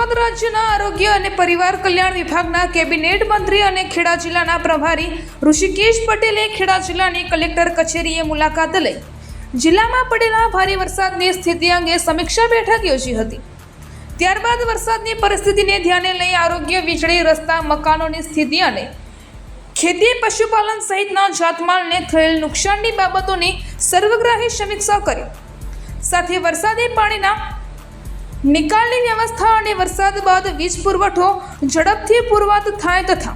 ગુજરાત રાજ્યના આરોગ્ય અને પરિવાર કલ્યાણ વિભાગના કેબિનેટ મંત્રી અને ખેડા જિલ્લાના પ્રભારી ઋષિકેશ પટેલે ખેડા જિલ્લાની કલેક્ટર કચેરીએ મુલાકાત લઈ જિલ્લામાં પડેલા ભારે વરસાદની સ્થિતિ અંગે સમીક્ષા બેઠક યોજી હતી। ત્યારબાદ વરસાદની પરિસ્થિતિને ધ્યાને લઈ આરોગ્ય, વીજળી, રસ્તા, મકાનોની સ્થિતિ અને ખેતી, પશુપાલન સહિતના જાતમાલને થયેલ નુકસાનની બાબતોની સર્વગ્રાહી સમીક્ષા કરી। સાથે વરસાદી પાણીના નિકાલની વ્યવસ્થા અને વરસાદ બાદ વીજ પુરવઠો ઝડપથી પૂર્વવત થાય તથા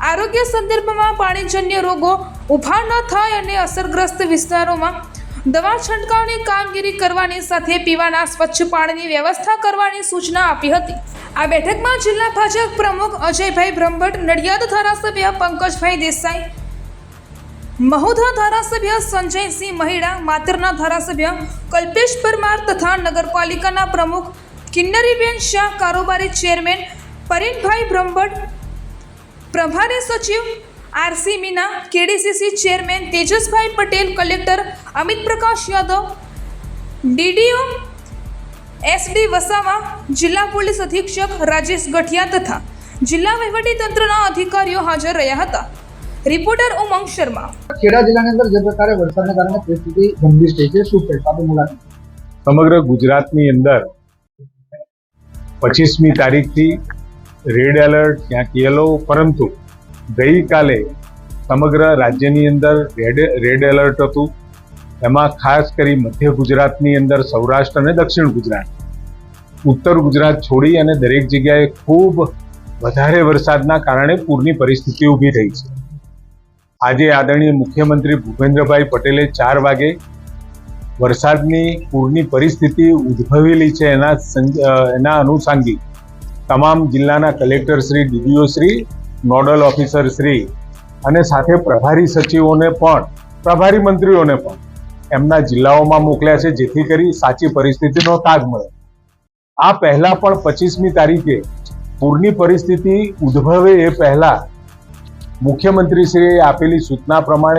આરોગ્ય સંદર્ભમાં પાણીજન્ય રોગો ઊભા ન થાય અને અસરગ્રસ્ત વિસ્તારોમાં દવા છંટકાવની કામગીરી કરવાની સાથે પીવાના સ્વચ્છ પાણીની વ્યવસ્થા કરવાની સૂચના આપી હતી। આ બેઠકમાં જિલ્લા ભાજપ પ્રમુખ અજયભાઈ બ્રહ્મભટ્ટ, નડિયાદ ધારાસભ્ય પંકજભાઈ દેસાઈ, મહુધા ધારાસભ્ય સંજયસિંહ મહિડા, માતરના ધારાસભ્ય કલ્પેશ પરમાર તથા નગરપાલિકાના પ્રમુખ કિન્નરીબેન શાહ, કારોબારી ચેરમેન પરેશભાઈ બ્રહ્મભટ્ટ, પ્રભારી સચિવ RC Meena, KDCC chairman તેજસભાઈ Patel, collector Amit પ્રકાશ યાદવ, ડીડીઓ એસડી વસાવા, જિલ્લા પોલીસ અધિક્ષક રાજેશ ગઠિયા તથા જિલ્લા વહીવટીતંત્રના અધિકારીઓ હાજર રહ્યા હતા। રિપોર્ટર ઉમંગ શર્મા। ખેડા જિલ્લાની અંદર જે પ્રકારે વરસાદના કારણે પરિસ્થિતિ ગંભીર થઈ છે, શું કહેશો આપની મુલાકાત? સમગ્ર ગુજરાતની અંદર 25મી તારીખથી રેડ એલર્ટ, ક્યાંક યલો, પરંતુ ગઈકાલે સમગ્ર રાજ્યની અંદર રેડ એલર્ટ હતું। એમાં ખાસ કરી મધ્ય ગુજરાતની અંદર સૌરાષ્ટ્ર અને દક્ષિણ ગુજરાત, ઉત્તર ગુજરાત છોડી અને દરેક જગ્યાએ ખૂબ વધારે વરસાદના કારણે પૂરની પરિસ્થિતિ ઊભી થઈ છે। આજે આદરણીય મુખ્યમંત્રી ભૂપેન્દ્રભાઈ પટેલે 4 વાગે વરસાદની પૂરની પરિસ્થિતિ ઉદ્ભવેલી છે એના અનુષંગિક તમામ જિલ્લાના collector Shri, DDO Shri, nodal officer Shri અને સાથે પ્રભારી સચિવોને પણ, પ્રભારી મંત્રીઓને પણ એમના જિલ્લાઓમાં મોકલ્યા છે, જેથી કરી સાચી પરિસ્થિતિનો તાગ મળે। આ પહેલા પણ 25મી તારીખે પૂરની પરિસ્થિતિ ઉદ્ભવે એ પહેલા મુખ્યમંત્રીશ્રીએ આપેલી સૂચના પ્રમાણે